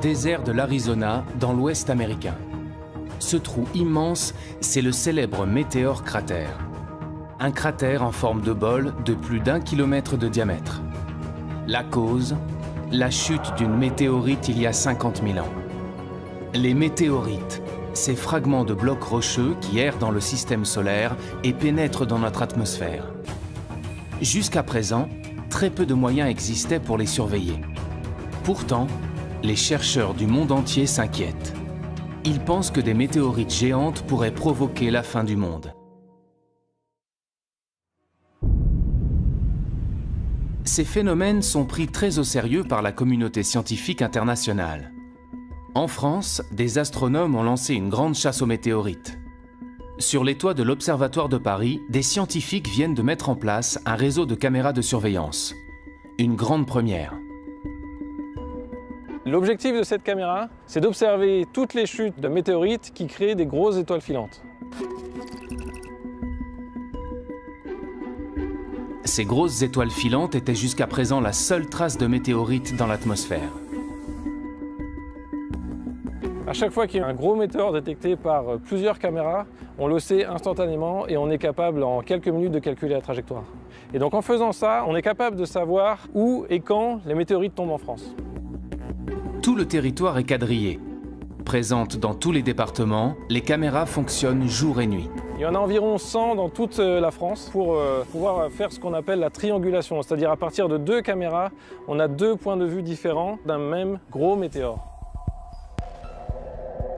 Désert de l'Arizona, dans l'Ouest américain. Ce trou immense, c'est le célèbre météore cratère. Un cratère en forme de bol de plus d'1 kilomètre de diamètre. La cause, la chute d'une météorite il y a 50 000 ans. Les météorites, ces fragments de blocs rocheux qui errent dans le système solaire et pénètrent dans notre atmosphère. Jusqu'à présent, très peu de moyens existaient pour les surveiller. Pourtant, les chercheurs du monde entier s'inquiètent. Ils pensent que des météorites géantes pourraient provoquer la fin du monde. Ces phénomènes sont pris très au sérieux par la communauté scientifique internationale. En France, des astronomes ont lancé une grande chasse aux météorites. Sur les toits de l'Observatoire de Paris, des scientifiques viennent de mettre en place un réseau de caméras de surveillance. Une grande première. L'objectif de cette caméra, c'est d'observer toutes les chutes de météorites qui créent des grosses étoiles filantes. Ces grosses étoiles filantes étaient jusqu'à présent la seule trace de météorites dans l'atmosphère. À chaque fois qu'il y a un gros météore détecté par plusieurs caméras, on le sait instantanément et on est capable en quelques minutes de calculer la trajectoire. Et donc en faisant ça, on est capable de savoir où et quand les météorites tombent en France. Tout le territoire est quadrillé. Présentes dans tous les départements, les caméras fonctionnent jour et nuit. Il y en a environ 100 dans toute la France pour pouvoir faire ce qu'on appelle la triangulation, c'est-à-dire à partir de 2 caméras, on a 2 points de vue différents d'un même gros météore.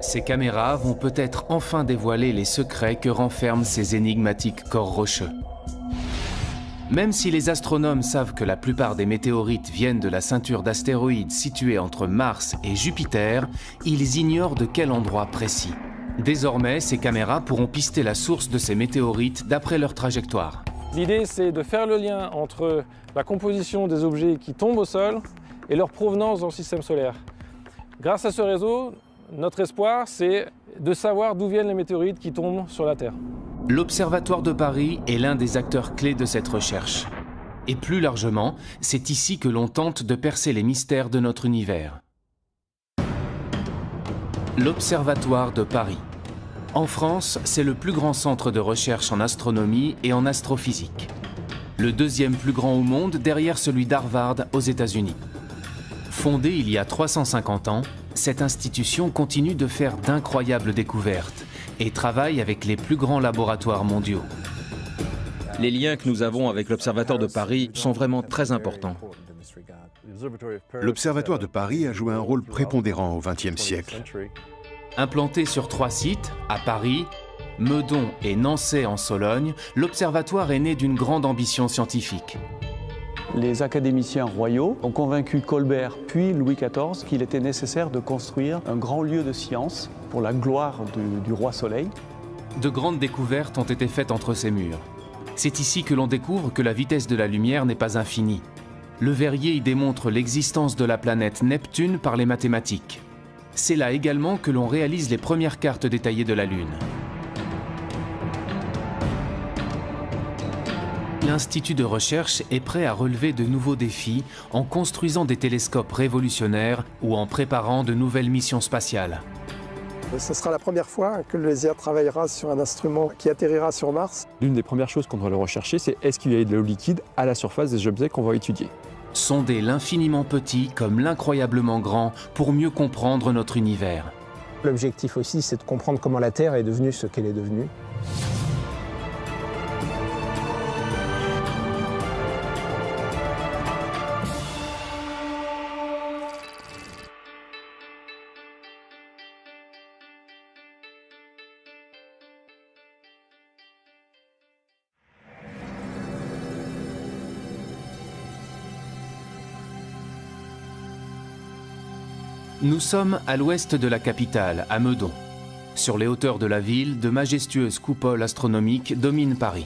Ces caméras vont peut-être enfin dévoiler les secrets que renferment ces énigmatiques corps rocheux. Même si les astronomes savent que la plupart des météorites viennent de la ceinture d'astéroïdes située entre Mars et Jupiter, ils ignorent de quel endroit précis. Désormais, ces caméras pourront pister la source de ces météorites d'après leur trajectoire. L'idée, c'est de faire le lien entre la composition des objets qui tombent au sol et leur provenance dans le système solaire. Grâce à ce réseau, notre espoir, c'est de savoir d'où viennent les météorites qui tombent sur la Terre. L'Observatoire de Paris est l'un des acteurs clés de cette recherche. Et plus largement, c'est ici que l'on tente de percer les mystères de notre univers. L'Observatoire de Paris. En France, c'est le plus grand centre de recherche en astronomie et en astrophysique. Le deuxième plus grand au monde derrière celui d'Harvard aux États-Unis. Fondée il y a 350 ans, cette institution continue de faire d'incroyables découvertes et travaille avec les plus grands laboratoires mondiaux. Les liens que nous avons avec l'Observatoire de Paris sont vraiment très importants. L'Observatoire de Paris a joué un rôle prépondérant au XXe siècle. Implanté sur 3 sites, à Paris, Meudon et Nançay en Sologne, l'Observatoire est né d'une grande ambition scientifique. Les académiciens royaux ont convaincu Colbert puis Louis XIV qu'il était nécessaire de construire un grand lieu de science pour la gloire du roi Soleil. De grandes découvertes ont été faites entre ces murs. C'est ici que l'on découvre que la vitesse de la lumière n'est pas infinie. Le Verrier y démontre l'existence de la planète Neptune par les mathématiques. C'est là également que l'on réalise les premières cartes détaillées de la Lune. L'Institut de recherche est prêt à relever de nouveaux défis en construisant des télescopes révolutionnaires ou en préparant de nouvelles missions spatiales. Ce sera la première fois que le LESIA travaillera sur un instrument qui atterrira sur Mars. L'une des premières choses qu'on doit le rechercher, c'est est-ce qu'il y a de l'eau liquide à la surface des objets qu'on va étudier. Sonder l'infiniment petit comme l'incroyablement grand pour mieux comprendre notre univers. L'objectif aussi, c'est de comprendre comment la Terre est devenue ce qu'elle est devenue. Nous sommes à l'ouest de la capitale, à Meudon. Sur les hauteurs de la ville, de majestueuses coupoles astronomiques dominent Paris.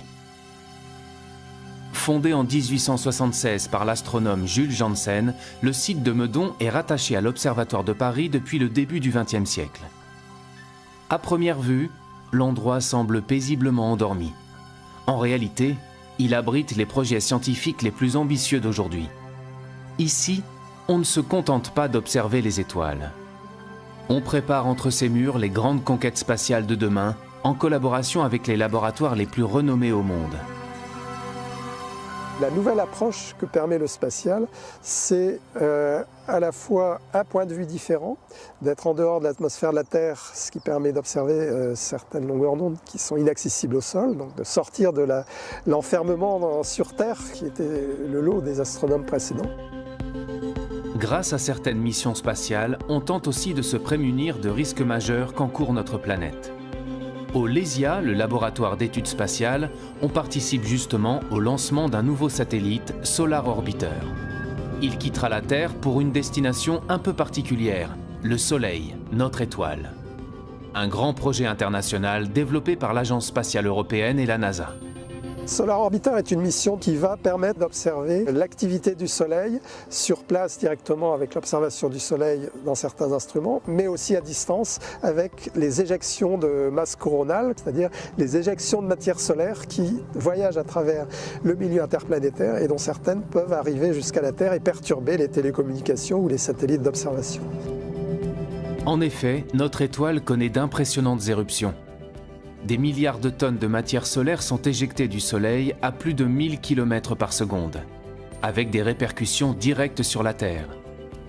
Fondé en 1876 par l'astronome Jules Janssen, le site de Meudon est rattaché à l'Observatoire de Paris depuis le début du XXe siècle. À première vue, l'endroit semble paisiblement endormi. En réalité, il abrite les projets scientifiques les plus ambitieux d'aujourd'hui. Ici, on ne se contente pas d'observer les étoiles. On prépare entre ces murs les grandes conquêtes spatiales de demain, en collaboration avec les laboratoires les plus renommés au monde. La nouvelle approche que permet le spatial, c'est à la fois un point de vue différent, d'être en dehors de l'atmosphère de la Terre, ce qui permet d'observer certaines longueurs d'onde qui sont inaccessibles au sol, donc de sortir de l'enfermement sur Terre, qui était le lot des astronomes précédents. Grâce à certaines missions spatiales, on tente aussi de se prémunir de risques majeurs qu'encourt notre planète. Au LESIA, le laboratoire d'études spatiales, on participe justement au lancement d'un nouveau satellite, Solar Orbiter. Il quittera la Terre pour une destination un peu particulière, le Soleil, notre étoile. Un grand projet international développé par l'Agence spatiale européenne et la NASA. Solar Orbiter est une mission qui va permettre d'observer l'activité du Soleil sur place directement avec l'observation du Soleil dans certains instruments, mais aussi à distance avec les éjections de masse coronale, c'est-à-dire les éjections de matière solaire qui voyagent à travers le milieu interplanétaire et dont certaines peuvent arriver jusqu'à la Terre et perturber les télécommunications ou les satellites d'observation. En effet, notre étoile connaît d'impressionnantes éruptions. Des milliards de tonnes de matière solaire sont éjectées du Soleil à plus de 1000 km par seconde, avec des répercussions directes sur la Terre.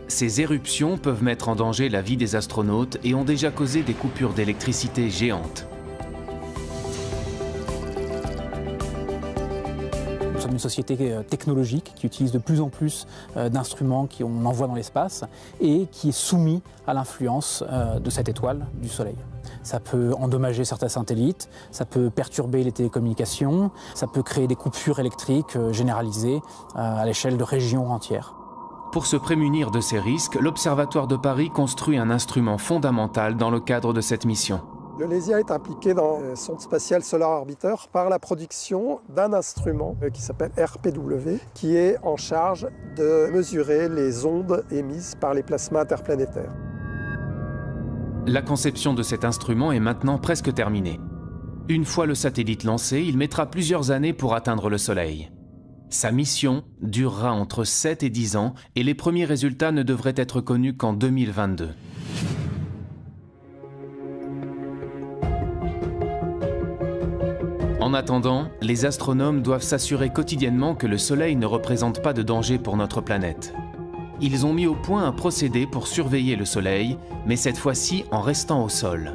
Ces éruptions peuvent mettre en danger la vie des astronautes et ont déjà causé des coupures d'électricité géantes. Nous sommes une société technologique qui utilise de plus en plus d'instruments qu'on envoie dans l'espace et qui est soumis à l'influence de cette étoile du Soleil. Ça peut endommager certains satellites, ça peut perturber les télécommunications, ça peut créer des coupures électriques généralisées à l'échelle de régions entières. Pour se prémunir de ces risques, l'Observatoire de Paris construit un instrument fondamental dans le cadre de cette mission. Le LESIA est impliqué dans le sonde spatiale Solar Orbiter par la production d'un instrument qui s'appelle RPW, qui est en charge de mesurer les ondes émises par les plasmas interplanétaires. La conception de cet instrument est maintenant presque terminée. Une fois le satellite lancé, il mettra plusieurs années pour atteindre le Soleil. Sa mission durera entre 7 et 10 ans et les premiers résultats ne devraient être connus qu'en 2022. En attendant, les astronomes doivent s'assurer quotidiennement que le Soleil ne représente pas de danger pour notre planète. Ils ont mis au point un procédé pour surveiller le Soleil, mais cette fois-ci en restant au sol.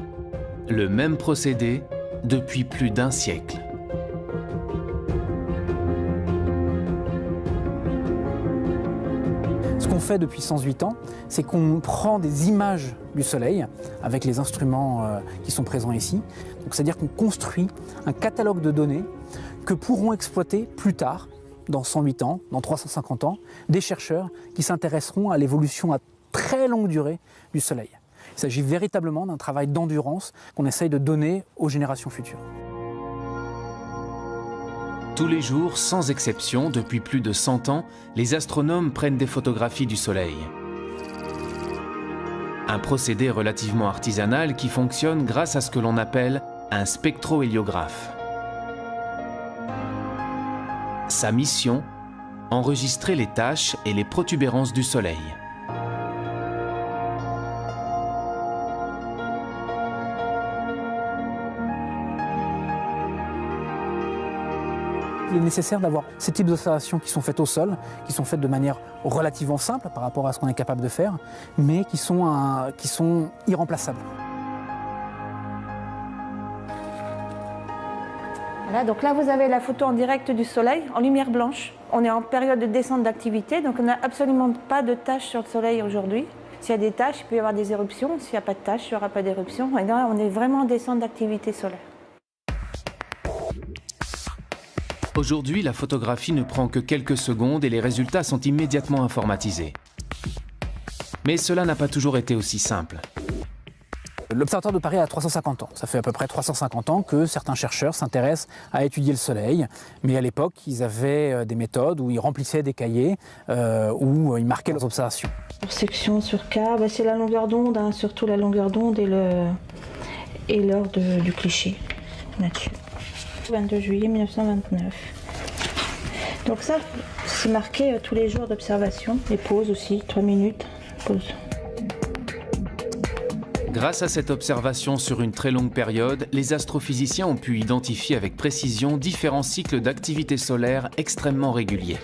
Le même procédé depuis plus d'un siècle. Ce qu'on fait depuis 108 ans, c'est qu'on prend des images du Soleil avec les instruments qui sont présents ici. Donc, c'est-à-dire qu'on construit un catalogue de données que pourront exploiter plus tard, dans 108 ans, dans 350 ans, des chercheurs qui s'intéresseront à l'évolution à très longue durée du Soleil. Il s'agit véritablement d'un travail d'endurance qu'on essaye de donner aux générations futures. Tous les jours, sans exception, depuis plus de 100 ans, les astronomes prennent des photographies du Soleil. Un procédé relativement artisanal qui fonctionne grâce à ce que l'on appelle un spectrohéliographe. Sa mission, enregistrer les taches et les protubérances du Soleil. Il est nécessaire d'avoir ces types d'observations qui sont faites au sol, qui sont faites de manière relativement simple par rapport à ce qu'on est capable de faire, mais qui sont irremplaçables. Voilà, donc là, vous avez la photo en direct du Soleil, en lumière blanche. On est en période de descente d'activité, donc on n'a absolument pas de taches sur le Soleil aujourd'hui. S'il y a des taches, il peut y avoir des éruptions. S'il n'y a pas de taches, il n'y aura pas d'éruption. Et là, on est vraiment en descente d'activité solaire. Aujourd'hui, la photographie ne prend que quelques secondes et les résultats sont immédiatement informatisés. Mais cela n'a pas toujours été aussi simple. L'Observatoire de Paris a 350 ans. Ça fait à peu près 350 ans que certains chercheurs s'intéressent à étudier le Soleil. Mais à l'époque, ils avaient des méthodes où ils remplissaient des cahiers, où ils marquaient leurs observations. Pour section sur K, c'est la longueur d'onde, hein, surtout la longueur d'onde et l'heure du cliché là-dessus. 22 juillet 1929. Donc ça, c'est marqué tous les jours d'observation. Les pauses aussi, 3 minutes, pause. Grâce à cette observation sur une très longue période, les astrophysiciens ont pu identifier avec précision différents cycles d'activité solaire extrêmement réguliers.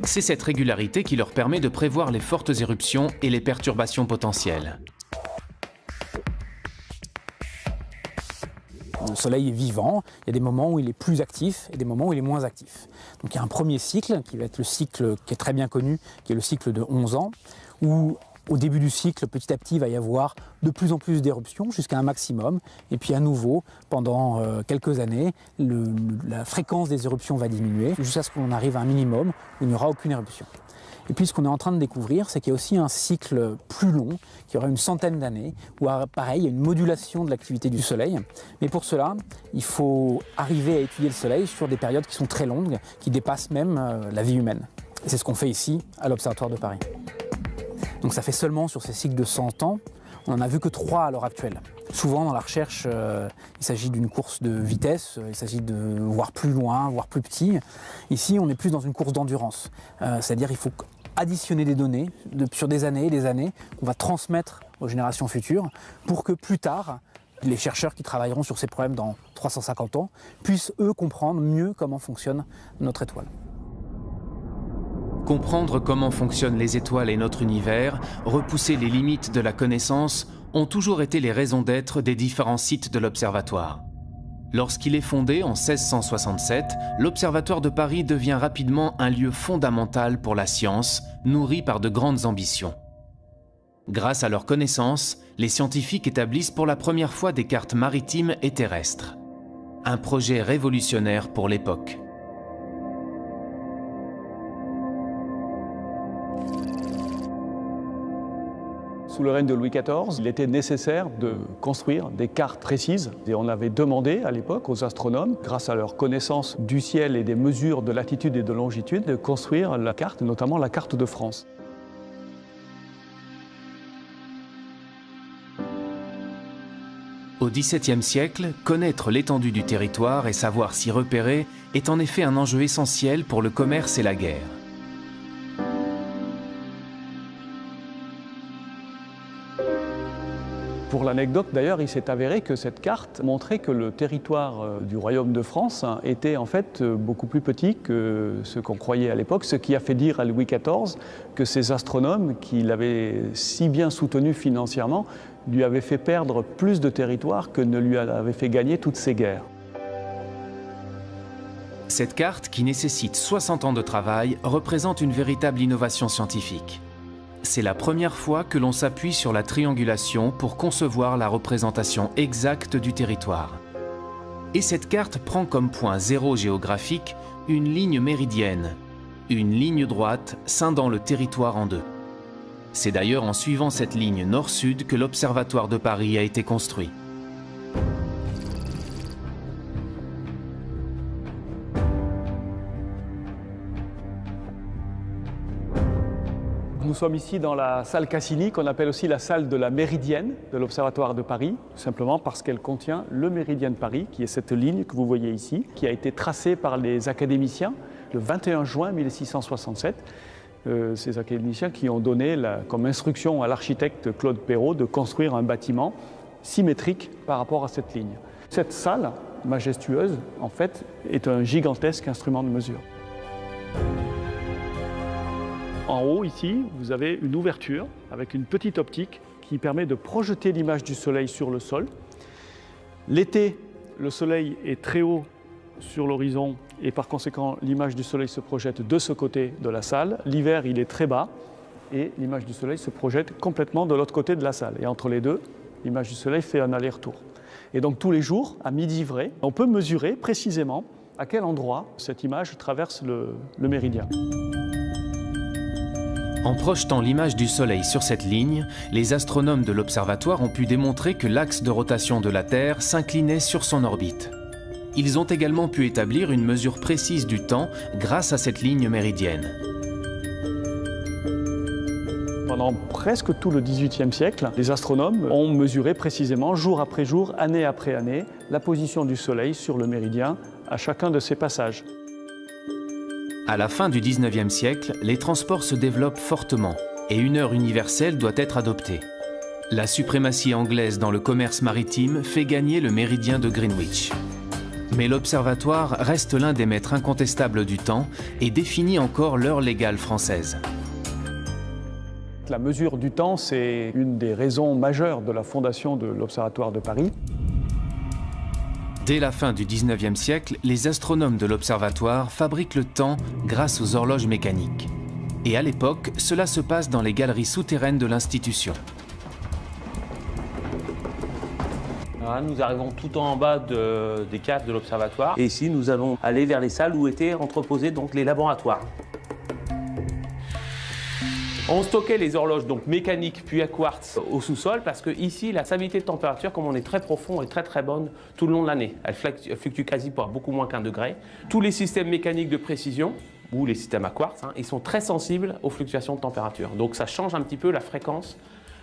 C'est cette régularité qui leur permet de prévoir les fortes éruptions et les perturbations potentielles. Le Soleil est vivant, il y a des moments où il est plus actif et des moments où il est moins actif. Donc il y a un premier cycle qui va être le cycle qui est très bien connu, qui est le cycle de 11 ans, où au début du cycle, petit à petit, il va y avoir de plus en plus d'éruptions jusqu'à un maximum. Et puis à nouveau, pendant quelques années, la fréquence des éruptions va diminuer jusqu'à ce qu'on arrive à un minimum où il n'y aura aucune éruption. Et puis ce qu'on est en train de découvrir, c'est qu'il y a aussi un cycle plus long, qui aura une centaine d'années, où pareil, il y a une modulation de l'activité du Soleil. Mais pour cela, il faut arriver à étudier le Soleil sur des périodes qui sont très longues, qui dépassent même la vie humaine. Et c'est ce qu'on fait ici, à l'Observatoire de Paris. Donc ça fait seulement sur ces cycles de 100 ans, on n'en a vu que 3 à l'heure actuelle. Souvent dans la recherche, il s'agit d'une course de vitesse, il s'agit de voir plus loin, voir plus petit. Ici, on est plus dans une course d'endurance, c'est-à-dire qu'il faut additionner des données sur des années et des années qu'on va transmettre aux générations futures pour que plus tard, les chercheurs qui travailleront sur ces problèmes dans 350 ans puissent eux comprendre mieux comment fonctionne notre étoile. Comprendre comment fonctionnent les étoiles et notre univers, repousser les limites de la connaissance, ont toujours été les raisons d'être des différents sites de l'Observatoire. Lorsqu'il est fondé en 1667, l'Observatoire de Paris devient rapidement un lieu fondamental pour la science, nourri par de grandes ambitions. Grâce à leurs connaissances, les scientifiques établissent pour la première fois des cartes maritimes et terrestres. Un projet révolutionnaire pour l'époque. Sous le règne de Louis XIV, il était nécessaire de construire des cartes précises. Et on avait demandé à l'époque aux astronomes, grâce à leur connaissance du ciel et des mesures de latitude et de longitude, de construire la carte, notamment la carte de France. Au XVIIe siècle, connaître l'étendue du territoire et savoir s'y repérer est en effet un enjeu essentiel pour le commerce et la guerre. Pour l'anecdote d'ailleurs, il s'est avéré que cette carte montrait que le territoire du royaume de France était en fait beaucoup plus petit que ce qu'on croyait à l'époque, ce qui a fait dire à Louis XIV que ces astronomes, qui l'avaient si bien soutenu financièrement, lui avaient fait perdre plus de territoire que ne lui avait fait gagner toutes ces guerres. Cette carte, qui nécessite 60 ans de travail, représente une véritable innovation scientifique. C'est la première fois que l'on s'appuie sur la triangulation pour concevoir la représentation exacte du territoire. Et cette carte prend comme point zéro géographique une ligne méridienne, une ligne droite scindant le territoire en deux. C'est d'ailleurs en suivant cette ligne nord-sud que l'Observatoire de Paris a été construit. Nous sommes ici dans la salle Cassini, qu'on appelle aussi la salle de la Méridienne de l'Observatoire de Paris, tout simplement parce qu'elle contient le Méridien de Paris, qui est cette ligne que vous voyez ici, qui a été tracée par les académiciens le 21 juin 1667. Ces académiciens qui ont donné comme instruction à l'architecte Claude Perrault de construire un bâtiment symétrique par rapport à cette ligne. Cette salle majestueuse, en fait, est un gigantesque instrument de mesure. En haut, ici, vous avez une ouverture avec une petite optique qui permet de projeter l'image du Soleil sur le sol. L'été, le Soleil est très haut sur l'horizon et par conséquent, l'image du Soleil se projette de ce côté de la salle. L'hiver, il est très bas et l'image du Soleil se projette complètement de l'autre côté de la salle. Et entre les deux, l'image du Soleil fait un aller-retour. Et donc tous les jours, à midi vrai, on peut mesurer précisément à quel endroit cette image traverse le méridien. En projetant l'image du Soleil sur cette ligne, les astronomes de l'observatoire ont pu démontrer que l'axe de rotation de la Terre s'inclinait sur son orbite. Ils ont également pu établir une mesure précise du temps grâce à cette ligne méridienne. Pendant presque tout le XVIIIe siècle, les astronomes ont mesuré précisément, jour après jour, année après année, la position du Soleil sur le méridien à chacun de ses passages. À la fin du XIXe siècle, les transports se développent fortement et une heure universelle doit être adoptée. La suprématie anglaise dans le commerce maritime fait gagner le méridien de Greenwich. Mais l'observatoire reste l'un des maîtres incontestables du temps et définit encore l'heure légale française. La mesure du temps, c'est une des raisons majeures de la fondation de l'Observatoire de Paris. Dès la fin du 19e siècle, les astronomes de l'observatoire fabriquent le temps grâce aux horloges mécaniques. Et à l'époque, cela se passe dans les galeries souterraines de l'institution. Nous arrivons tout en bas des caves de l'observatoire. Et ici, nous allons aller vers les salles où étaient entreposés donc, les laboratoires. On stockait les horloges donc mécaniques puis à quartz au sous-sol parce que ici la stabilité de température, comme on est très profond, est très bonne tout le long de l'année. Elle fluctue quasi pas beaucoup moins qu'1 degré. Tous les systèmes mécaniques de précision ou les systèmes à quartz, ils sont très sensibles aux fluctuations de température. Donc ça change un petit peu la fréquence,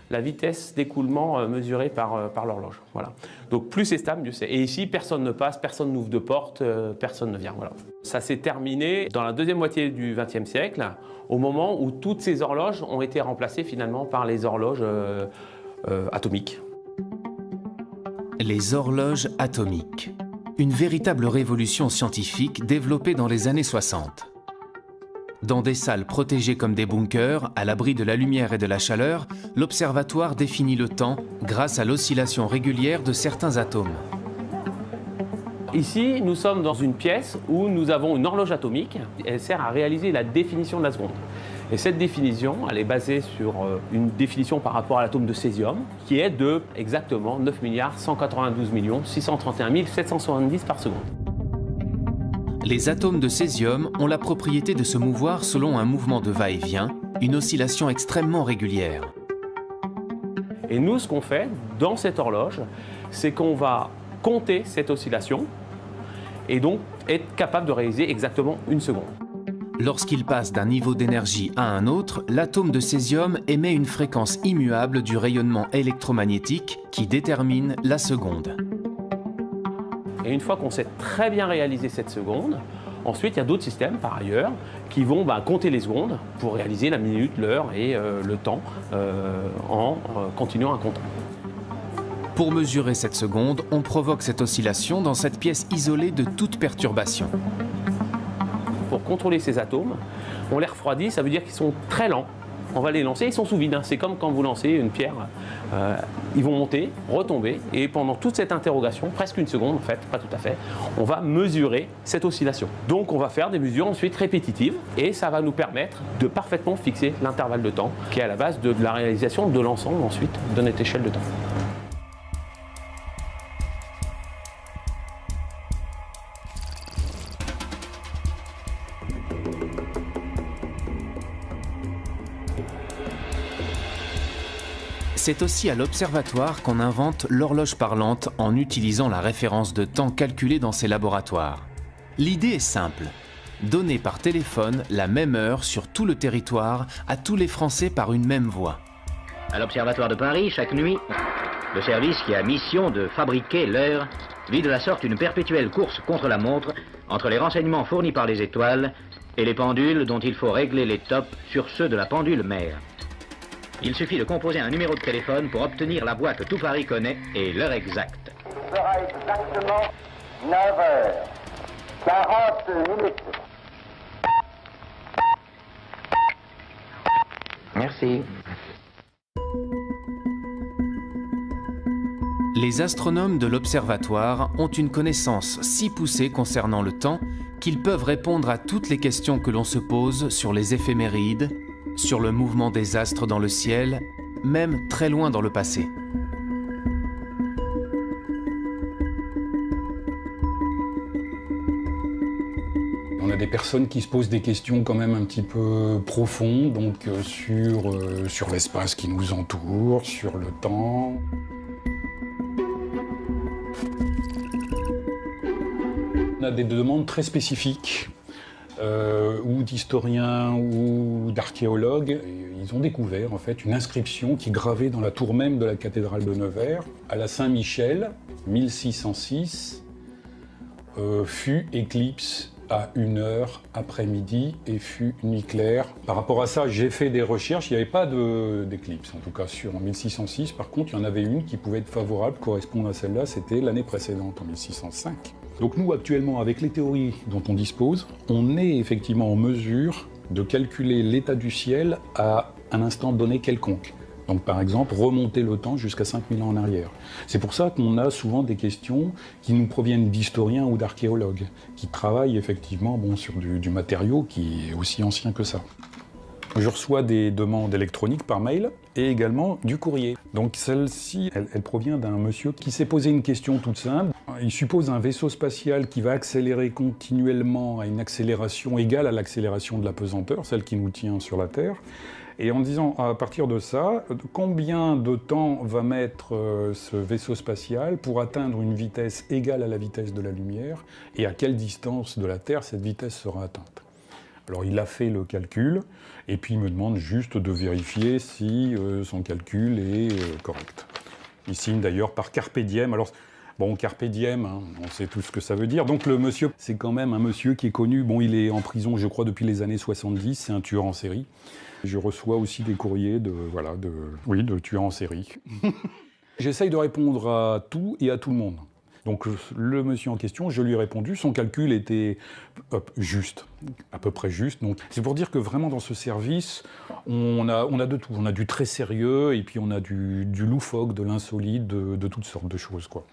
la vitesse d'écoulement mesurée par l'horloge. Voilà. Donc plus c'est stable, mieux c'est. Et ici, personne ne passe, personne n'ouvre de porte, personne ne vient. Voilà. Ça s'est terminé dans la deuxième moitié du XXe siècle, au moment où toutes ces horloges ont été remplacées finalement par les horloges atomiques. Les horloges atomiques. Une véritable révolution scientifique développée dans les années 60. Dans des salles protégées comme des bunkers, à l'abri de la lumière et de la chaleur, l'observatoire définit le temps grâce à l'oscillation régulière de certains atomes. Ici, nous sommes dans une pièce où nous avons une horloge atomique. Elle sert à réaliser la définition de la seconde. Et cette définition, elle est basée sur une définition par rapport à l'atome de césium, qui est de exactement 9 192 631 770 par seconde. Les atomes de césium ont la propriété de se mouvoir selon un mouvement de va-et-vient, une oscillation extrêmement régulière. Et nous, ce qu'on fait dans cette horloge, c'est qu'on va compter cette oscillation et donc être capable de réaliser exactement 1 seconde. Lorsqu'il passe d'un niveau d'énergie à un autre, l'atome de césium émet une fréquence immuable du rayonnement électromagnétique qui détermine la seconde. Et une fois qu'on sait très bien réaliser cette seconde, ensuite il y a d'autres systèmes par ailleurs qui vont compter les secondes pour réaliser la minute, l'heure et le temps en continuant à compter. Pour mesurer cette seconde, on provoque cette oscillation dans cette pièce isolée de toute perturbation. Pour contrôler ces atomes, on les refroidit, ça veut dire qu'ils sont très lents. On va les lancer, ils sont sous vide. C'est comme quand vous lancez une pierre. Ils vont monter, retomber, et pendant toute cette interrogation, presque 1 seconde en fait, pas tout à fait, on va mesurer cette oscillation. Donc on va faire des mesures ensuite répétitives, et ça va nous permettre de parfaitement fixer l'intervalle de temps, qui est à la base de la réalisation de l'ensemble ensuite de notre échelle de temps. C'est aussi à l'observatoire qu'on invente l'horloge parlante en utilisant la référence de temps calculée dans ces laboratoires. L'idée est simple, donner par téléphone la même heure sur tout le territoire à tous les Français par une même voix. À l'Observatoire de Paris, chaque nuit, le service qui a mission de fabriquer l'heure vit de la sorte une perpétuelle course contre la montre entre les renseignements fournis par les étoiles et les pendules dont il faut régler les tops sur ceux de la pendule mère. Il suffit de composer un numéro de téléphone pour obtenir la voix que tout Paris connaît et l'heure exacte. Il sera exactement 9h40. Merci. Les astronomes de l'observatoire ont une connaissance si poussée concernant le temps qu'ils peuvent répondre à toutes les questions que l'on se pose sur les éphémérides, sur le mouvement des astres dans le ciel, même très loin dans le passé. On a des personnes qui se posent des questions quand même un petit peu profondes, donc sur l'espace qui nous entoure, sur le temps. On a des demandes très spécifiques. Ou d'historiens ou d'archéologues. Ils ont découvert en fait une inscription qui est gravée dans la tour même de la cathédrale de Nevers. À la Saint-Michel, 1606, fut éclipse à 1h après-midi et fut nuit claire. Par rapport à ça, j'ai fait des recherches, il n'y avait pas d'éclipse, en tout cas en 1606. Par contre, il y en avait une qui pouvait être favorable, correspondre à celle-là, c'était l'année précédente, en 1605. Donc nous, actuellement, avec les théories dont on dispose, on est effectivement en mesure de calculer l'état du ciel à un instant donné quelconque. Donc par exemple, remonter le temps jusqu'à 5000 ans en arrière. C'est pour ça qu'on a souvent des questions qui nous proviennent d'historiens ou d'archéologues, qui travaillent effectivement sur du matériau qui est aussi ancien que ça. Je reçois des demandes électroniques par mail et également du courrier. Donc celle-ci, elle provient d'un monsieur qui s'est posé une question toute simple. Il suppose un vaisseau spatial qui va accélérer continuellement à une accélération égale à l'accélération de la pesanteur, celle qui nous tient sur la Terre. Et en disant, à partir de ça, combien de temps va mettre ce vaisseau spatial pour atteindre une vitesse égale à la vitesse de la lumière, et à quelle distance de la Terre cette vitesse sera atteinte. Alors il a fait le calcul, et puis il me demande juste de vérifier si son calcul est correct. Il signe d'ailleurs par Carpe Diem. Alors, bon, Carpe Diem, hein, on sait tout ce que ça veut dire. Donc le monsieur, c'est quand même un monsieur qui est connu. Bon, il est en prison, je crois, depuis les années 70, c'est un tueur en série. Je reçois aussi des courriers de tueurs en série. J'essaye de répondre à tout et à tout le monde. Donc le monsieur en question, je lui ai répondu, son calcul était juste, à peu près juste. Donc c'est pour dire que vraiment dans ce service, on a de tout. On a du très sérieux et puis on a du loufoque, de l'insolite, de toutes sortes de choses, quoi.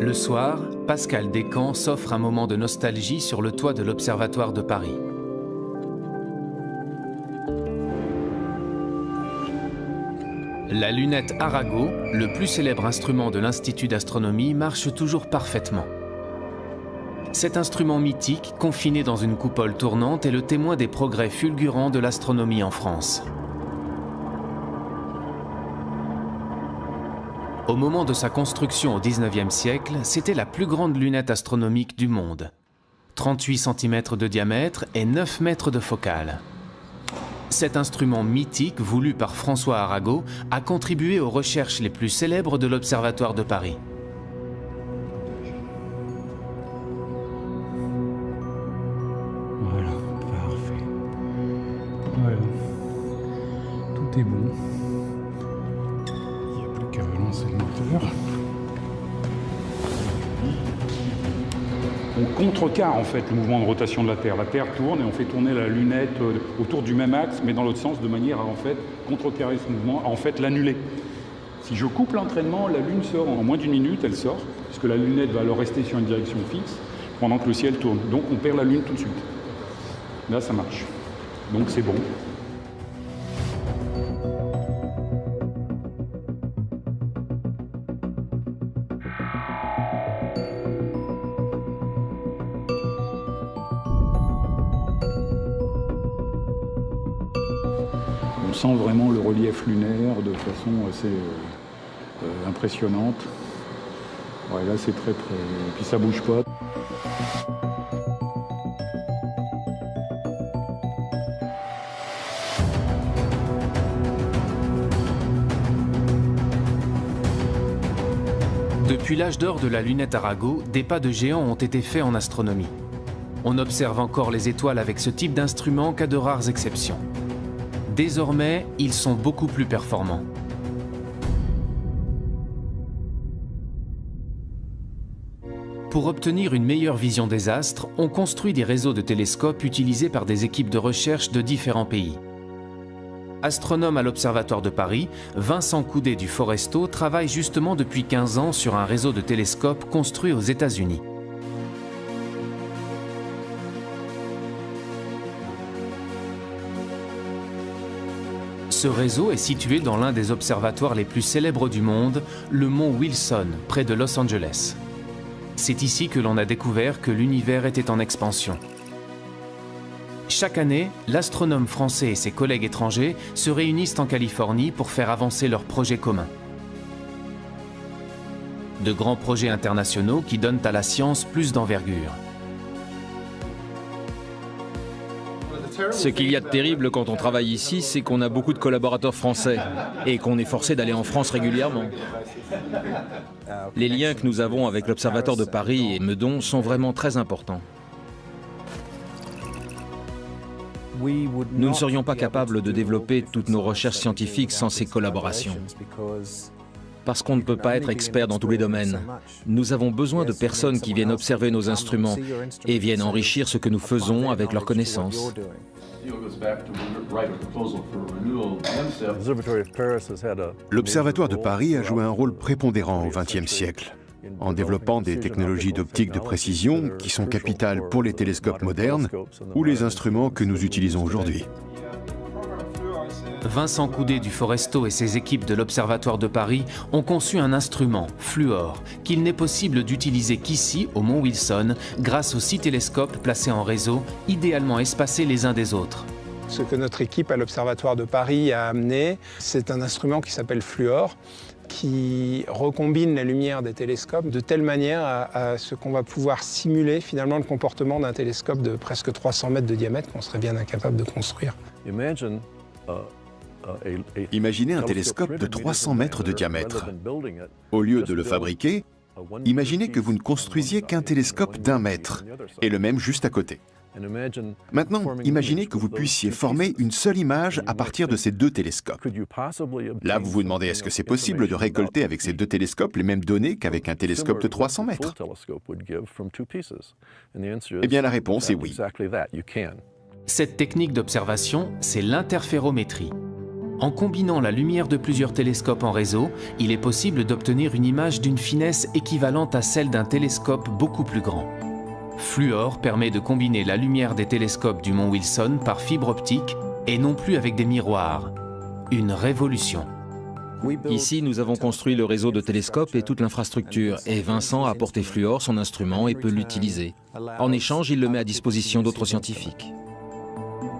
Le soir, Pascal Descamps s'offre un moment de nostalgie sur le toit de l'Observatoire de Paris. La lunette Arago, le plus célèbre instrument de l'Institut d'astronomie, marche toujours parfaitement. Cet instrument mythique, confiné dans une coupole tournante, est le témoin des progrès fulgurants de l'astronomie en France. Au moment de sa construction au XIXe siècle, c'était la plus grande lunette astronomique du monde. 38 cm de diamètre et 9 mètres de focale. Cet instrument mythique, voulu par François Arago, a contribué aux recherches les plus célèbres de l'Observatoire de Paris. Voilà, parfait. Voilà. Tout est bon. Il n'y a plus qu'à lancer le moteur. On contrecarre en fait le mouvement de rotation de la Terre. La Terre tourne et on fait tourner la lunette autour du même axe, mais dans l'autre sens, de manière à en fait contrecarrer ce mouvement, à en fait l'annuler. Si je coupe l'entraînement, la Lune sort en moins d'une minute, elle sort, puisque la lunette va alors rester sur une direction fixe, pendant que le ciel tourne. Donc on perd la Lune tout de suite. Là, ça marche. Donc c'est bon. On sent vraiment le relief lunaire de façon assez impressionnante. Ouais, là, c'est très... Et puis ça bouge pas. Depuis l'âge d'or de la lunette Arago, des pas de géant ont été faits en astronomie. On observe encore les étoiles avec ce type d'instrument qu'à de rares exceptions. Désormais, ils sont beaucoup plus performants. Pour obtenir une meilleure vision des astres, on construit des réseaux de télescopes utilisés par des équipes de recherche de différents pays. Astronome à l'Observatoire de Paris, Vincent Coudet du Foresto travaille justement depuis 15 ans sur un réseau de télescopes construit aux États-Unis. Ce réseau est situé dans l'un des observatoires les plus célèbres du monde, le mont Wilson, près de Los Angeles. C'est ici que l'on a découvert que l'univers était en expansion. Chaque année, l'astronome français et ses collègues étrangers se réunissent en Californie pour faire avancer leurs projets communs. De grands projets internationaux qui donnent à la science plus d'envergure. Ce qu'il y a de terrible quand on travaille ici, c'est qu'on a beaucoup de collaborateurs français et qu'on est forcé d'aller en France régulièrement. Les liens que nous avons avec l'Observatoire de Paris et Meudon sont vraiment très importants. Nous ne serions pas capables de développer toutes nos recherches scientifiques sans ces collaborations. Parce qu'on ne peut pas être expert dans tous les domaines. Nous avons besoin de personnes qui viennent observer nos instruments et viennent enrichir ce que nous faisons avec leurs connaissances. L'Observatoire de Paris a joué un rôle prépondérant au XXe siècle, en développant des technologies d'optique de précision qui sont capitales pour les télescopes modernes ou les instruments que nous utilisons aujourd'hui. Vincent Coudet du Foresto et ses équipes de l'Observatoire de Paris ont conçu un instrument, Fluor, qu'il n'est possible d'utiliser qu'ici, au Mont Wilson, grâce aux 6 télescopes placés en réseau, idéalement espacés les uns des autres. Ce que notre équipe à l'Observatoire de Paris a amené, c'est un instrument qui s'appelle Fluor, qui recombine la lumière des télescopes de telle manière à ce qu'on va pouvoir simuler finalement le comportement d'un télescope de presque 300 mètres de diamètre qu'on serait bien incapable de construire. Imaginez un télescope de 300 mètres de diamètre. Au lieu de le fabriquer, imaginez que vous ne construisiez qu'un télescope d'1 mètre, et le même juste à côté. Maintenant, imaginez que vous puissiez former une seule image à partir de ces 2 télescopes. Là, vous vous demandez, est-ce que c'est possible de récolter avec ces 2 télescopes les mêmes données qu'avec un télescope de 300 mètres? Eh bien, la réponse est oui. Cette technique d'observation, c'est l'interférométrie. En combinant la lumière de plusieurs télescopes en réseau, il est possible d'obtenir une image d'une finesse équivalente à celle d'un télescope beaucoup plus grand. Fluor permet de combiner la lumière des télescopes du Mont Wilson par fibre optique et non plus avec des miroirs. Une révolution. Ici, nous avons construit le réseau de télescopes et toute l'infrastructure, et Vincent a apporté Fluor, son instrument, et peut l'utiliser. En échange, il le met à disposition d'autres scientifiques.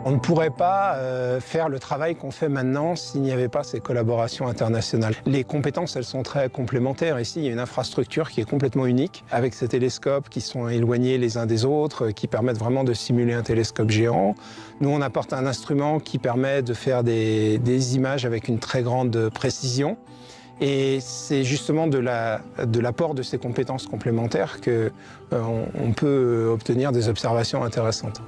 On ne pourrait pas faire le travail qu'on fait maintenant s'il n'y avait pas ces collaborations internationales. Les compétences, elles sont très complémentaires. Ici, il y a une infrastructure qui est complètement unique, avec ces télescopes qui sont éloignés les uns des autres, qui permettent vraiment de simuler un télescope géant. Nous, on apporte un instrument qui permet de faire des images avec une très grande précision. Et c'est justement de l'apport de ces compétences complémentaires qu'on peut obtenir des observations intéressantes.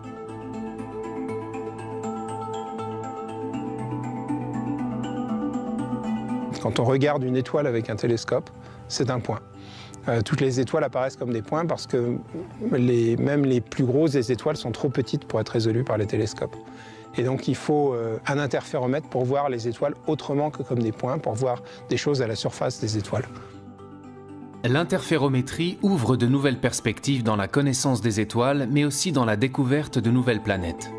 Quand on regarde une étoile avec un télescope, c'est un point. Toutes les étoiles apparaissent comme des points parce que même les plus grosses des étoiles sont trop petites pour être résolues par les télescopes. Et donc il faut un interféromètre pour voir les étoiles autrement que comme des points, pour voir des choses à la surface des étoiles. L'interférométrie ouvre de nouvelles perspectives dans la connaissance des étoiles, mais aussi dans la découverte de nouvelles planètes.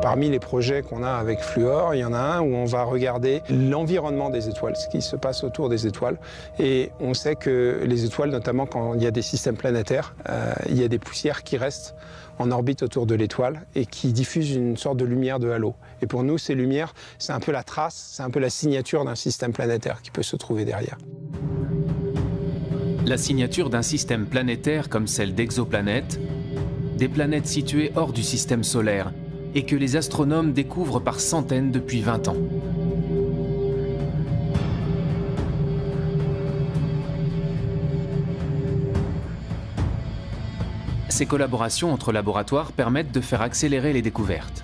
Parmi les projets qu'on a avec Fluor, il y en a un où on va regarder l'environnement des étoiles, ce qui se passe autour des étoiles. Et on sait que les étoiles, notamment quand il y a des systèmes planétaires, il y a des poussières qui restent en orbite autour de l'étoile et qui diffusent une sorte de lumière de halo. Et pour nous, ces lumières, c'est un peu la trace, c'est un peu la signature d'un système planétaire qui peut se trouver derrière. La signature d'un système planétaire comme celle d'exoplanètes, des planètes situées hors du système solaire, et que les astronomes découvrent par centaines depuis 20 ans. Ces collaborations entre laboratoires permettent de faire accélérer les découvertes.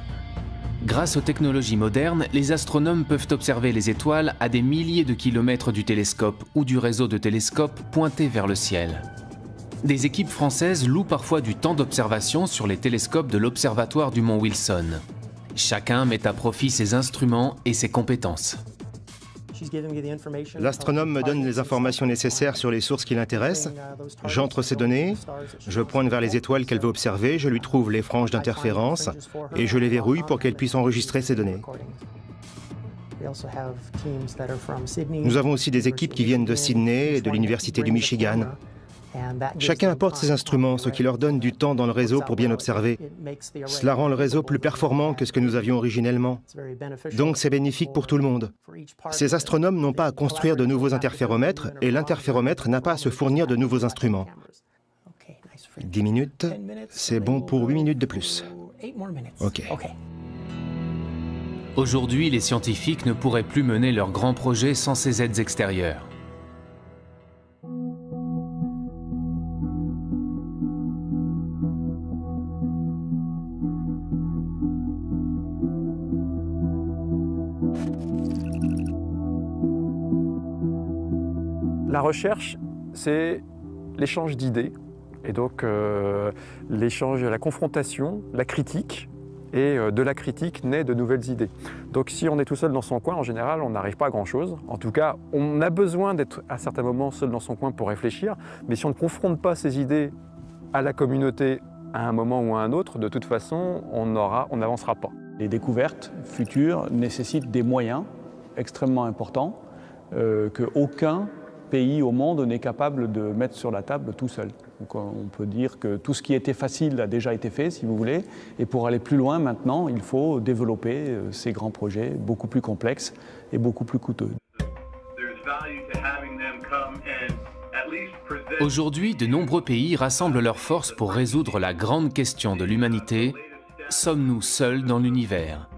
Grâce aux technologies modernes, les astronomes peuvent observer les étoiles à des milliers de kilomètres du télescope ou du réseau de télescopes pointés vers le ciel. Des équipes françaises louent parfois du temps d'observation sur les télescopes de l'Observatoire du Mont Wilson. Chacun met à profit ses instruments et ses compétences. L'astronome me donne les informations nécessaires sur les sources qui l'intéressent. J'entre ces données, je pointe vers les étoiles qu'elle veut observer, je lui trouve les franges d'interférence et je les verrouille pour qu'elle puisse enregistrer ces données. Nous avons aussi des équipes qui viennent de Sydney et de l'Université du Michigan. Chacun apporte ses instruments, ce qui leur donne du temps dans le réseau pour bien observer. Cela rend le réseau plus performant que ce que nous avions originellement. Donc c'est bénéfique pour tout le monde. Ces astronomes n'ont pas à construire de nouveaux interféromètres et l'interféromètre n'a pas à se fournir de nouveaux instruments. 10 minutes, c'est bon pour 8 minutes de plus. OK. Aujourd'hui, les scientifiques ne pourraient plus mener leur grand projet sans ces aides extérieures. La recherche, c'est l'échange d'idées, et donc l'échange, la confrontation, la critique, et de la critique naît de nouvelles idées. Donc si on est tout seul dans son coin, en général, on n'arrive pas à grand-chose. En tout cas, on a besoin d'être à certains moments seul dans son coin pour réfléchir, mais si on ne confronte pas ces idées à la communauté à un moment ou à un autre, de toute façon, on n'avancera pas. Les découvertes futures nécessitent des moyens extrêmement importants qu'aucun pays au monde n'est capable de mettre sur la table tout seul. Donc on peut dire que tout ce qui était facile a déjà été fait, si vous voulez, et pour aller plus loin maintenant, il faut développer ces grands projets beaucoup plus complexes et beaucoup plus coûteux. Aujourd'hui, de nombreux pays rassemblent leurs forces pour résoudre la grande question de l'humanité. Sommes-nous seuls dans l'univers?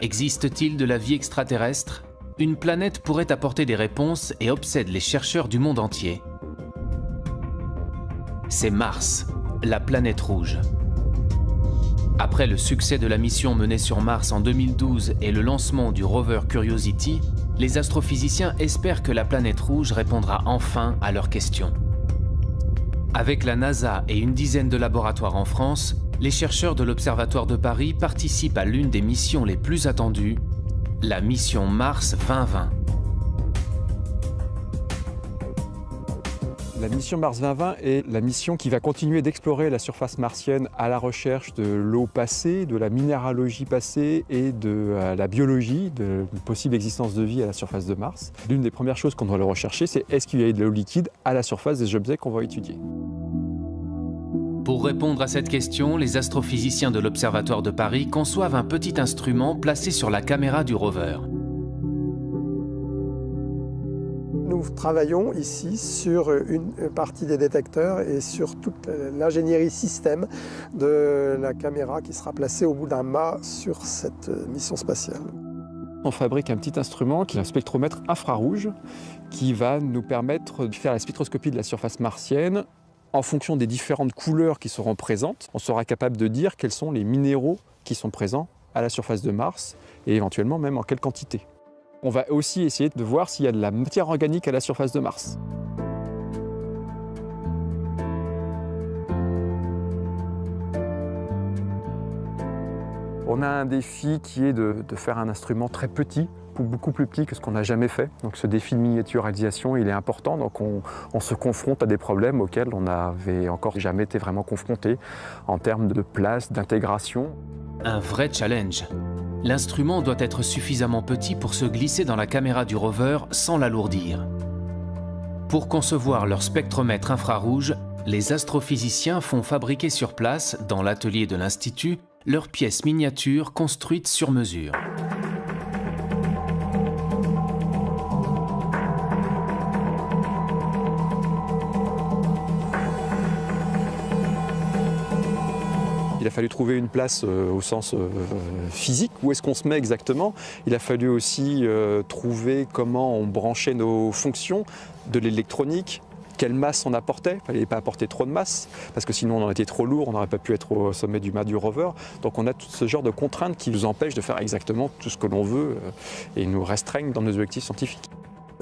Existe-t-il de la vie extraterrestre? Une planète pourrait apporter des réponses et obsède les chercheurs du monde entier. C'est Mars, la planète rouge. Après le succès de la mission menée sur Mars en 2012 et le lancement du rover Curiosity, les astrophysiciens espèrent que la planète rouge répondra enfin à leurs questions. Avec la NASA et une dizaine de laboratoires en France, les chercheurs de l'Observatoire de Paris participent à l'une des missions les plus attendues, la mission Mars 2020. La mission Mars 2020 est la mission qui va continuer d'explorer la surface martienne à la recherche de l'eau passée, de la minéralogie passée et de la biologie, de la possible existence de vie à la surface de Mars. L'une des premières choses qu'on doit le rechercher, c'est est-ce qu'il y a de l'eau liquide à la surface des objets qu'on va étudier. Pour répondre à cette question, les astrophysiciens de l'Observatoire de Paris conçoivent un petit instrument placé sur la caméra du rover. Nous travaillons ici sur une partie des détecteurs et sur toute l'ingénierie système de la caméra qui sera placée au bout d'un mât sur cette mission spatiale. On fabrique un petit instrument qui est un spectromètre infrarouge qui va nous permettre de faire la spectroscopie de la surface martienne. En fonction des différentes couleurs qui seront présentes, on sera capable de dire quels sont les minéraux qui sont présents à la surface de Mars et éventuellement même en quelle quantité. On va aussi essayer de voir s'il y a de la matière organique à la surface de Mars. On a un défi qui est de faire un instrument très petit, beaucoup plus petit que ce qu'on n'a jamais fait. Donc ce défi de miniaturisation, il est important. Donc on se confronte à des problèmes auxquels on n'avait encore jamais été vraiment confronté en termes de place, d'intégration. Un vrai challenge. L'instrument doit être suffisamment petit pour se glisser dans la caméra du rover sans l'alourdir. Pour concevoir leur spectromètre infrarouge, les astrophysiciens font fabriquer sur place, dans l'atelier de l'Institut, leurs pièces miniatures construites sur mesure. Il a fallu trouver une place au sens physique, où est-ce qu'on se met exactement. Il a fallu aussi trouver comment on branchait nos fonctions, de l'électronique, quelle masse on apportait. Il ne fallait pas apporter trop de masse, parce que sinon on en était trop lourd, on n'aurait pas pu être au sommet du mât du rover. Donc on a tout ce genre de contraintes qui nous empêchent de faire exactement tout ce que l'on veut et nous restreignent dans nos objectifs scientifiques.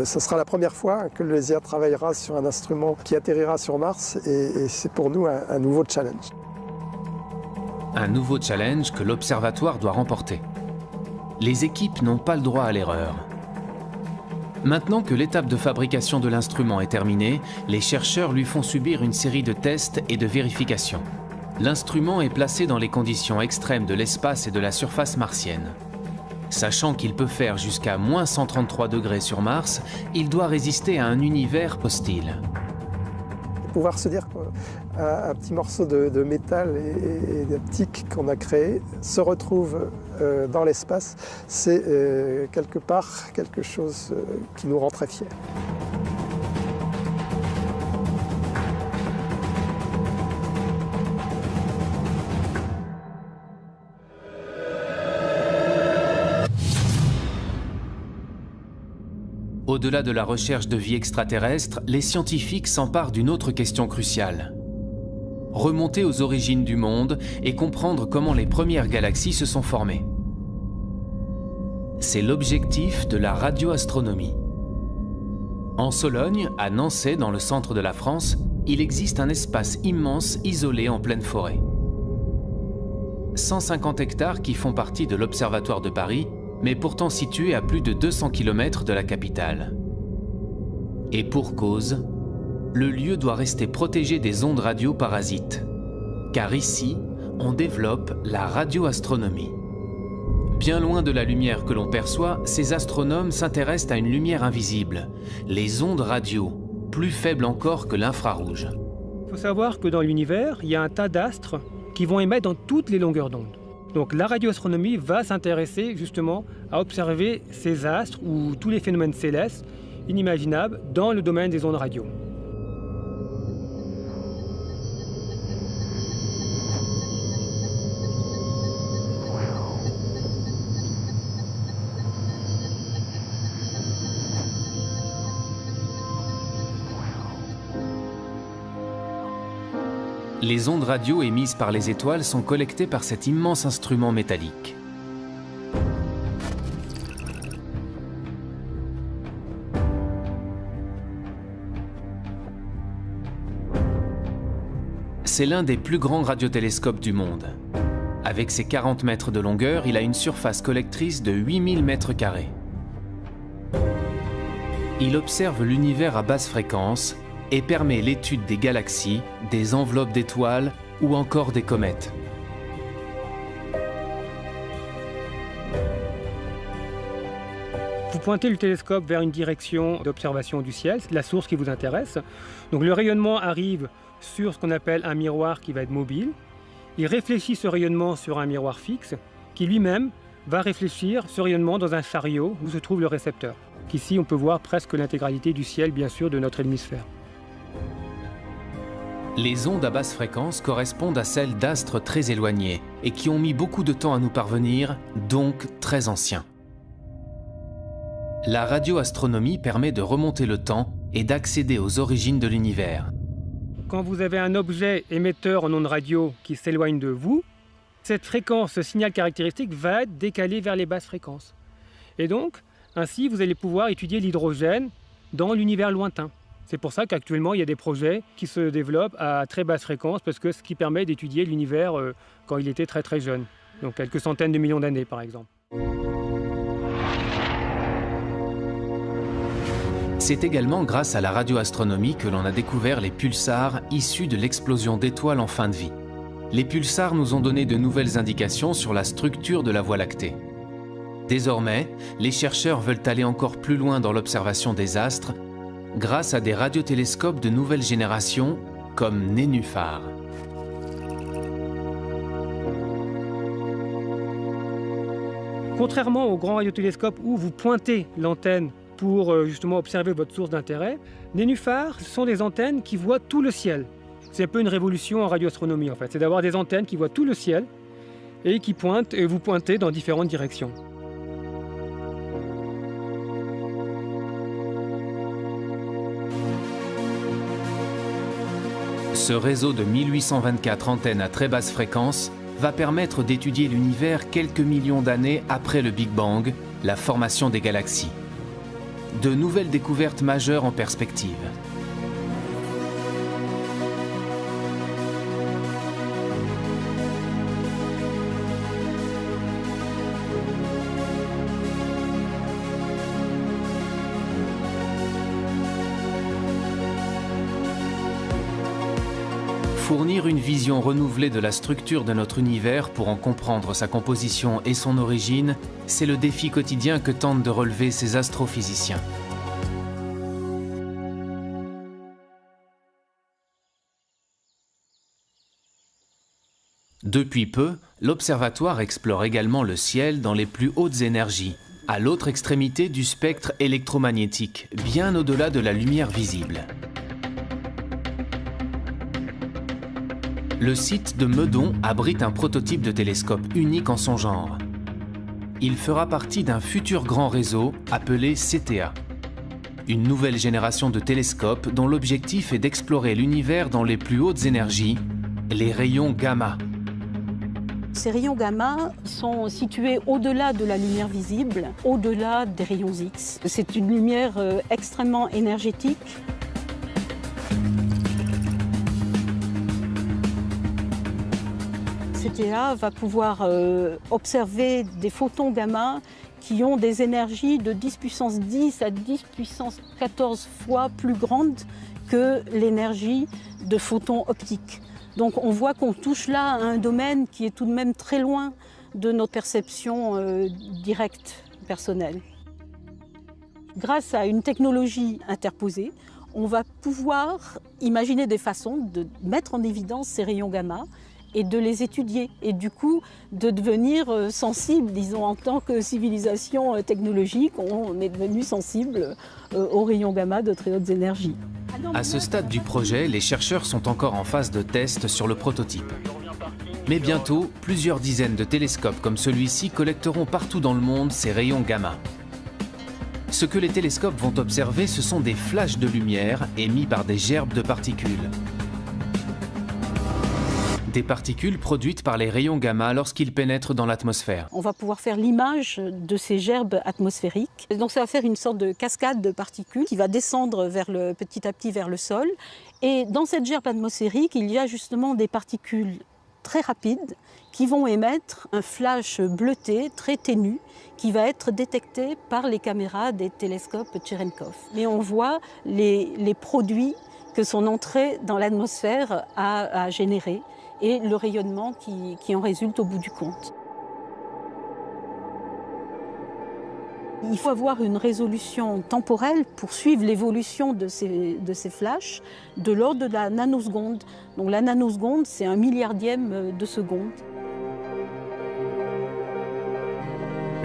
Ce sera la première fois que le LESIA travaillera sur un instrument qui atterrira sur Mars et c'est pour nous un nouveau challenge. Un nouveau challenge que l'Observatoire doit remporter. Les équipes n'ont pas le droit à l'erreur. Maintenant que l'étape de fabrication de l'instrument est terminée, les chercheurs lui font subir une série de tests et de vérifications. L'instrument est placé dans les conditions extrêmes de l'espace et de la surface martienne. Sachant qu'il peut faire jusqu'à moins 133 degrés sur Mars, il doit résister à un univers hostile. pouvoir se dire qu'un petit morceau de métal et d'optique qu'on a créé se retrouve dans l'espace, c'est quelque part quelque chose qui nous rend très fiers. Au-delà de la recherche de vie extraterrestre, les scientifiques s'emparent d'une autre question cruciale. Remonter aux origines du monde et comprendre comment les premières galaxies se sont formées. C'est l'objectif de la radioastronomie. En Sologne, à Nançay, dans le centre de la France, il existe un espace immense isolé en pleine forêt. 150 hectares qui font partie de l'Observatoire de Paris, mais pourtant situé à plus de 200 km de la capitale. Et pour cause, le lieu doit rester protégé des ondes radio parasites. Car ici, on développe la radioastronomie. Bien loin de la lumière que l'on perçoit, ces astronomes s'intéressent à une lumière invisible, les ondes radio, plus faibles encore que l'infrarouge. Il faut savoir que dans l'univers, il y a un tas d'astres qui vont émettre dans toutes les longueurs d'onde. Donc la radioastronomie va s'intéresser justement à observer ces astres ou tous les phénomènes célestes inimaginables dans le domaine des ondes radio. Les ondes radio émises par les étoiles sont collectées par cet immense instrument métallique. C'est l'un des plus grands radiotélescopes du monde. Avec ses 40 mètres de longueur, il a une surface collectrice de 8000 mètres carrés. Il observe l'univers à basse fréquence et permet l'étude des galaxies, des enveloppes d'étoiles ou encore des comètes. Vous pointez le télescope vers une direction d'observation du ciel, c'est la source qui vous intéresse. Donc le rayonnement arrive sur ce qu'on appelle un miroir qui va être mobile. Il réfléchit ce rayonnement sur un miroir fixe qui lui-même va réfléchir ce rayonnement dans un chariot où se trouve le récepteur. Ici, on peut voir presque l'intégralité du ciel, bien sûr, de notre hémisphère. Les ondes à basse fréquence correspondent à celles d'astres très éloignés et qui ont mis beaucoup de temps à nous parvenir, donc très anciens. La radioastronomie permet de remonter le temps et d'accéder aux origines de l'univers. Quand vous avez un objet émetteur en ondes radio qui s'éloigne de vous, cette fréquence, ce signal caractéristique va être décalé vers les basses fréquences. Et donc, ainsi, vous allez pouvoir étudier l'hydrogène dans l'univers lointain. C'est pour ça qu'actuellement, il y a des projets qui se développent à très basse fréquence, parce que ce qui permet d'étudier l'univers quand il était très très jeune, donc quelques centaines de millions d'années par exemple. C'est également grâce à la radioastronomie que l'on a découvert les pulsars issus de l'explosion d'étoiles en fin de vie. Les pulsars nous ont donné de nouvelles indications sur la structure de la Voie lactée. Désormais, les chercheurs veulent aller encore plus loin dans l'observation des astres grâce à des radiotélescopes de nouvelle génération comme Nénuphar. Contrairement aux grands radiotélescopes où vous pointez l'antenne pour justement observer votre source d'intérêt, Nénuphar, ce sont des antennes qui voient tout le ciel. C'est un peu une révolution en radioastronomie en fait, c'est d'avoir des antennes qui voient tout le ciel et qui pointent et vous pointez dans différentes directions. Ce réseau de 1824 antennes à très basse fréquence va permettre d'étudier l'univers quelques millions d'années après le Big Bang, la formation des galaxies. De nouvelles découvertes majeures en perspective. Fournir une vision renouvelée de la structure de notre univers pour en comprendre sa composition et son origine, c'est le défi quotidien que tentent de relever ces astrophysiciens. Depuis peu, l'observatoire explore également le ciel dans les plus hautes énergies, à l'autre extrémité du spectre électromagnétique, bien au-delà de la lumière visible. Le site de Meudon abrite un prototype de télescope unique en son genre. Il fera partie d'un futur grand réseau appelé CTA. Une nouvelle génération de télescopes dont l'objectif est d'explorer l'univers dans les plus hautes énergies, les rayons gamma. Ces rayons gamma sont situés au-delà de la lumière visible, au-delà des rayons X. C'est une lumière extrêmement énergétique. CTA va pouvoir observer des photons gamma qui ont des énergies de 10 puissance 10 à 10 puissance 14 fois plus grandes que l'énergie de photons optiques. Donc on voit qu'on touche là à un domaine qui est tout de même très loin de notre perception directe, personnelle. Grâce à une technologie interposée, on va pouvoir imaginer des façons de mettre en évidence ces rayons gamma et de les étudier, et du coup de devenir sensible, disons, en tant que civilisation technologique, on est devenu sensible aux rayons gamma de très hautes énergies. À ce stade du projet, les chercheurs sont encore en phase de test sur le prototype. Mais bientôt, plusieurs dizaines de télescopes comme celui-ci collecteront partout dans le monde ces rayons gamma. Ce que les télescopes vont observer, ce sont des flashs de lumière émis par des gerbes de particules. Des particules produites par les rayons gamma lorsqu'ils pénètrent dans l'atmosphère. On va pouvoir faire l'image de ces gerbes atmosphériques. Donc ça va faire une sorte de cascade de particules qui va descendre petit à petit vers le sol. Et dans cette gerbe atmosphérique, il y a justement des particules très rapides qui vont émettre un flash bleuté très ténu qui va être détecté par les caméras des télescopes Cherenkov. Mais on voit les produits que son entrée dans l'atmosphère a générés et le rayonnement qui en résulte au bout du compte. Il faut avoir une résolution temporelle pour suivre l'évolution de ces flashs de l'ordre de la nanoseconde. Donc la nanoseconde, c'est 1 milliardième de seconde.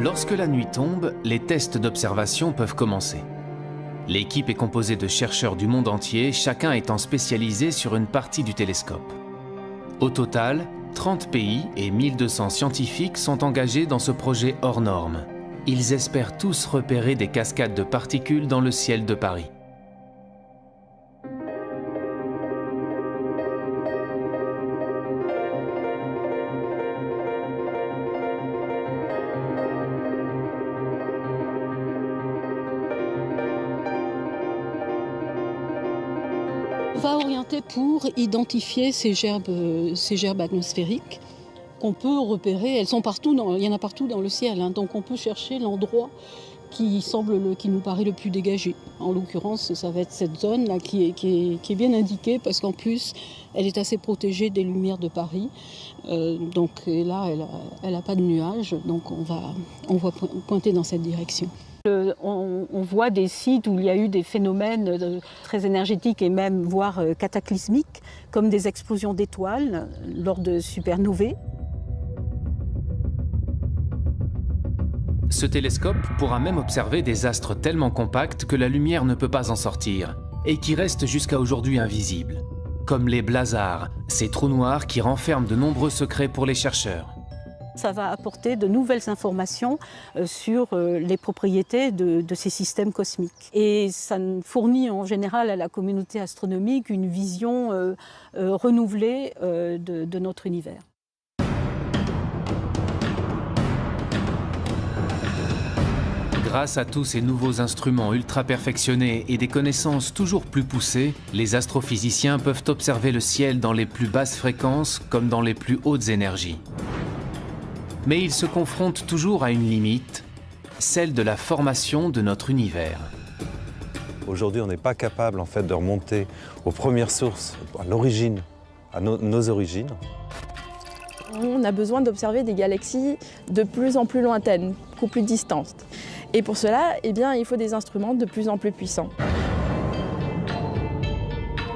Lorsque la nuit tombe, les tests d'observation peuvent commencer. L'équipe est composée de chercheurs du monde entier, chacun étant spécialisé sur une partie du télescope. Au total, 30 pays et 1200 scientifiques sont engagés dans ce projet hors norme. Ils espèrent tous repérer des cascades de particules dans le ciel de Paris. On va orienter pour identifier ces gerbes atmosphériques qu'on peut repérer. Elles sont partout, il y en a partout dans le ciel, hein, donc on peut chercher l'endroit qui nous paraît le plus dégagé. En l'occurrence, ça va être cette zone-là qui est bien indiquée parce qu'en plus, elle est assez protégée des lumières de Paris. Et là, elle n'a pas de nuages, donc on va pointer dans cette direction. On voit des sites où il y a eu des phénomènes très énergétiques et même voire cataclysmiques, comme des explosions d'étoiles lors de supernovae. Ce télescope pourra même observer des astres tellement compacts que la lumière ne peut pas en sortir, et qui restent jusqu'à aujourd'hui invisibles, comme les blazars, ces trous noirs qui renferment de nombreux secrets pour les chercheurs. Ça va apporter de nouvelles informations sur les propriétés de ces systèmes cosmiques. Et ça fournit en général à la communauté astronomique une vision renouvelée de notre univers. Grâce à tous ces nouveaux instruments ultra perfectionnés et des connaissances toujours plus poussées, les astrophysiciens peuvent observer le ciel dans les plus basses fréquences comme dans les plus hautes énergies. Mais ils se confrontent toujours à une limite, celle de la formation de notre univers. Aujourd'hui, on n'est pas capable en fait, de remonter aux premières sources, à l'origine, à nos origines. On a besoin d'observer des galaxies de plus en plus lointaines, beaucoup plus distantes. Et pour cela, il faut des instruments de plus en plus puissants.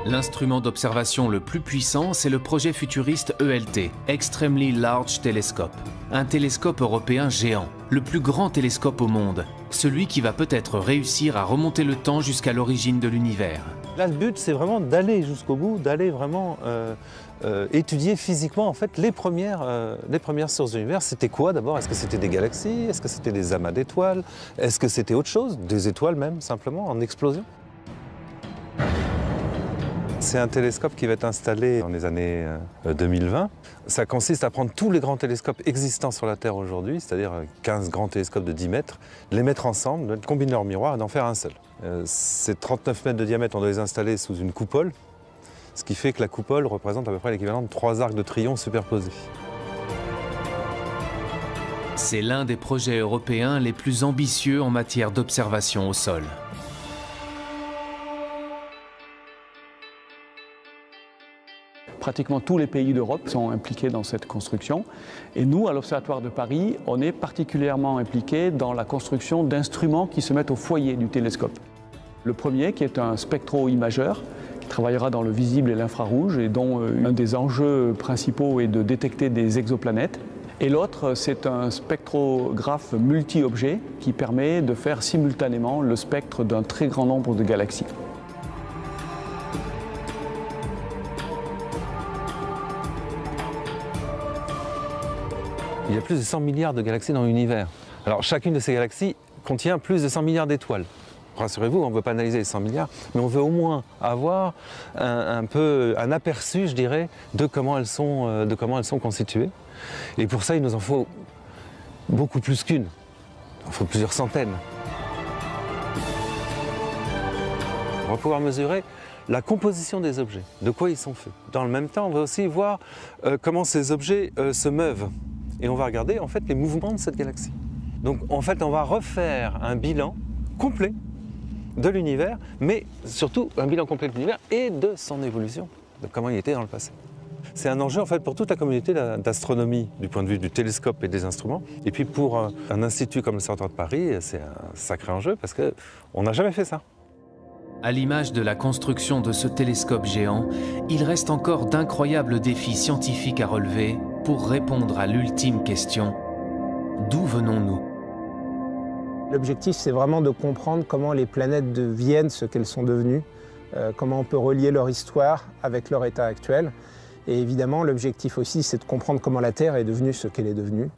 L'instrument d'observation le plus puissant, c'est le projet futuriste ELT, Extremely Large Telescope. Un télescope européen géant, le plus grand télescope au monde, celui qui va peut-être réussir à remonter le temps jusqu'à l'origine de l'univers. Là, le but, c'est vraiment d'aller jusqu'au bout, d'aller vraiment étudier physiquement en fait, les premières sources de l'univers. C'était quoi d'abord? Est-ce que c'était des galaxies? Est-ce que c'était des amas d'étoiles? Est-ce que c'était autre chose? Des étoiles même, simplement, en explosion? C'est un télescope qui va être installé dans les années 2020. Ça consiste à prendre tous les grands télescopes existants sur la Terre aujourd'hui, c'est-à-dire 15 grands télescopes de 10 mètres, les mettre ensemble, de combiner leurs miroirs et d'en faire un seul. Ces 39 mètres de diamètre, on doit les installer sous une coupole, ce qui fait que la coupole représente à peu près l'équivalent de 3 arcs de triomphe superposés. C'est l'un des projets européens les plus ambitieux en matière d'observation au sol. Pratiquement tous les pays d'Europe sont impliqués dans cette construction. Et nous, à l'Observatoire de Paris, on est particulièrement impliqués dans la construction d'instruments qui se mettent au foyer du télescope. Le premier, qui est un spectro-imageur, qui travaillera dans le visible et l'infrarouge, et dont un des enjeux principaux est de détecter des exoplanètes. Et l'autre, c'est un spectrographe multi-objets qui permet de faire simultanément le spectre d'un très grand nombre de galaxies. Il y a plus de 100 milliards de galaxies dans l'univers. Alors chacune de ces galaxies contient plus de 100 milliards d'étoiles. Rassurez-vous, on ne veut pas analyser les 100 milliards, mais on veut au moins avoir un aperçu, je dirais, de comment elles sont constituées. Et pour ça, il nous en faut beaucoup plus qu'une. Il en faut plusieurs centaines. On va pouvoir mesurer la composition des objets, de quoi ils sont faits. Dans le même temps, on va aussi voir comment ces objets se meuvent. Et on va regarder en fait les mouvements de cette galaxie. Donc en fait, on va refaire un bilan complet de l'univers, mais surtout un bilan complet de l'univers et de son évolution, de comment il était dans le passé. C'est un enjeu en fait pour toute la communauté d'astronomie du point de vue du télescope et des instruments. Et puis pour un institut comme l'Observatoire de Paris, c'est un sacré enjeu parce qu'on n'a jamais fait ça. À l'image de la construction de ce télescope géant, il reste encore d'incroyables défis scientifiques à relever pour répondre à l'ultime question: d'où venons-nous? L'objectif, c'est vraiment de comprendre comment les planètes deviennent ce qu'elles sont devenues, comment on peut relier leur histoire avec leur état actuel. Et évidemment, l'objectif aussi, c'est de comprendre comment la Terre est devenue ce qu'elle est devenue.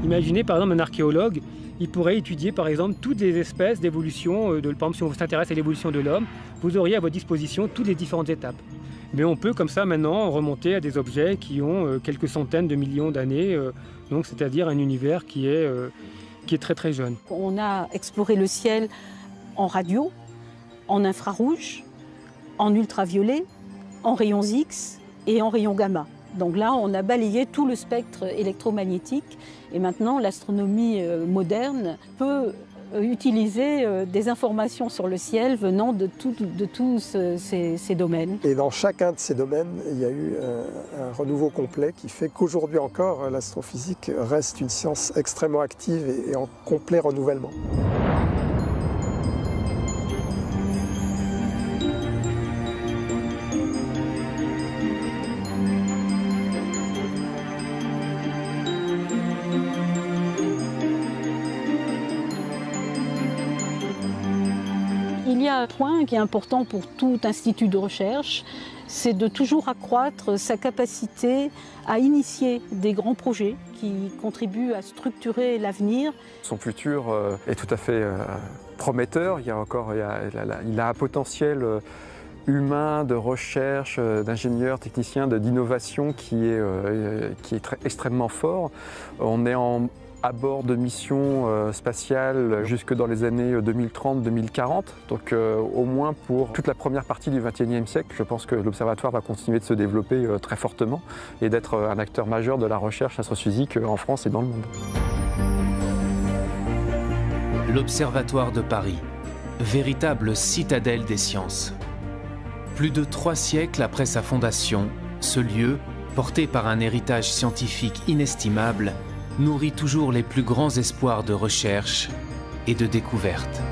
Imaginez par exemple un archéologue, il pourrait étudier par exemple toutes les espèces d'évolution, par exemple si on s'intéresse à l'évolution de l'homme, vous auriez à votre disposition toutes les différentes étapes. Mais on peut comme ça maintenant remonter à des objets qui ont quelques centaines de millions d'années, donc c'est-à-dire un univers qui est très très jeune. On a exploré le ciel en radio, en infrarouge, en ultraviolet, en rayons X et en rayons gamma. Donc là, on a balayé tout le spectre électromagnétique et maintenant l'astronomie moderne peut utiliser des informations sur le ciel venant de tous ces domaines. Et dans chacun de ces domaines, il y a eu un renouveau complet qui fait qu'aujourd'hui encore, l'astrophysique reste une science extrêmement active et en complet renouvellement. Il y a un point qui est important pour tout institut de recherche, c'est de toujours accroître sa capacité à initier des grands projets qui contribuent à structurer l'avenir. Son futur est tout à fait prometteur. Il a un potentiel humain, de recherche, d'ingénieurs, techniciens, d'innovation qui est extrêmement fort. On est à bord de missions spatiales jusque dans les années 2030-2040. Donc au moins pour toute la première partie du XXIe siècle, je pense que l'Observatoire va continuer de se développer très fortement et d'être un acteur majeur de la recherche astrophysique en France et dans le monde. L'Observatoire de Paris, véritable citadelle des sciences. Plus de 3 siècles après sa fondation, ce lieu, porté par un héritage scientifique inestimable, nourrit toujours les plus grands espoirs de recherche et de découverte.